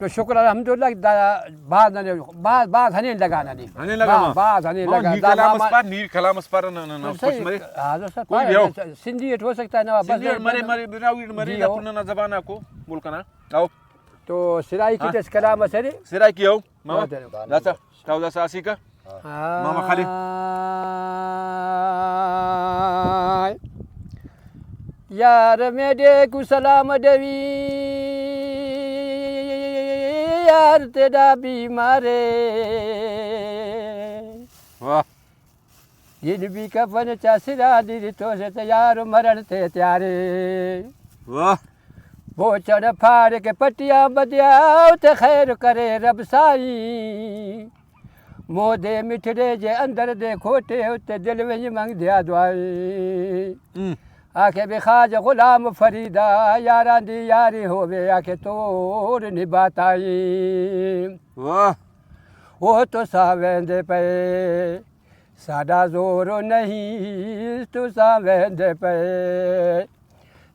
तो शुक्र अल्हम्दुलिल्लाह बाद हने लगा ना हने लगा मा बाद हने लगा नी कलामस पर नी कलामस पर न कुछ मरे हां सर कोई भी हो सिंधी हो सकता है ना बस मरे मरे बिरावी मरे ना पुनना जबाना को बोल कना आओ तो सिराई की दस कलाम सरे सिराई की हो मामा दासा ताऊ दासा आसी का मामा खाली यार मेरे को सलाम देवी यार तेरा बीमारे वाह ये भी कफन चासिरा दी तो से तैयार मरण थे त्यारे वाह वो चढ़ फाड़ के पटिया बदियाओ ते खैर करे रब साई मोदे मिठड़े जे अंदर दे खोटे उते दिल में मंग दिया दुआई आखे बेखाज गुलाम फरीदा यारा दी यारी होवे आखे तोर निभाताई वाह वो तो सावेंदे पे साडा जोर नहीं तू सावेंदे पे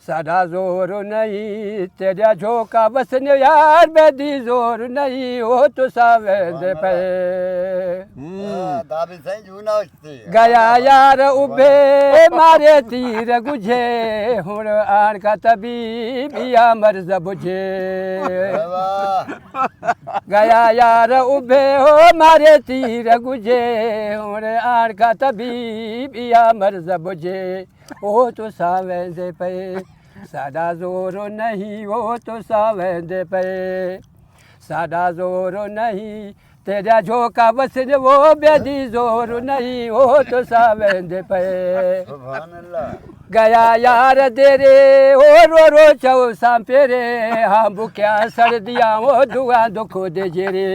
साडा जोर नहीं तेरा झोंका बसन यार बेदी जोर नहीं हो तो सावेंदे पे गया यार उबे मारे तीर गुझे हुण आन का तबीब या मर्ज बुझे गया यार उबे हो मारे तीर गुझे हुण आन का तबीब या मर्ज बुझे वो तो सावेंदे पे साडा जोर नहीं वो तो सावेंदे पे साडा जोर नहीं तेरा झोंका बसन वो बेदी जोर नहीं हो तो सावेंदे पे गया यार तेरे ओ रो रो चौ सांपेरे हाँ बुक्या सर्दियाँ वो दुआ दुखो दे जेरे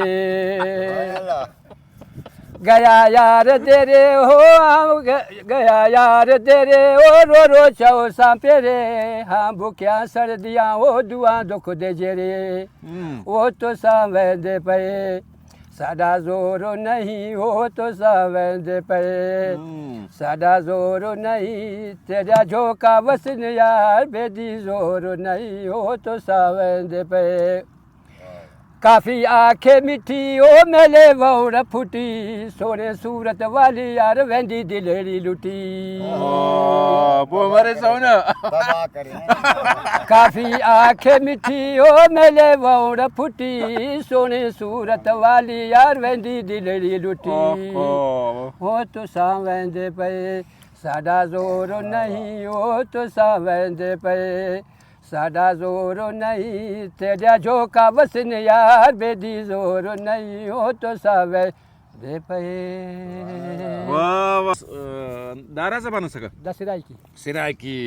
गया यार तेरे हो गया यार तेरे ओ रो रो चौ सांपेरे हाँ बुक्या सर्दियाँ वो दुआ दुख दे जेरे वो तो सावेंदे पे साडा जोर नहीं हो तो सावेंदे पे साडा जोर नहीं तेरा झोंका बसन यार बेदी जोर नहीं हो तो सावेंदे पे काफी आंखें मिठी ओ मेले वौड़ फुटी सोने सूरत वाली यार वेंदी दिलेरी लुटी वो मरे सोना काफी आंखें मिठी ओ मेले वौड़ फुटी सोने सूरत वाली यार वेंदी दिलेरी लुटी हो तो सावेंदे पे साडा जोर नहीं हो तो सावेंदे पे साडा जोर नहीं तेरा झोंका बसन यार बेदी जोर नहीं हो तो सावेंदे पे वाह दारा से बन सका दसराई की सिराई की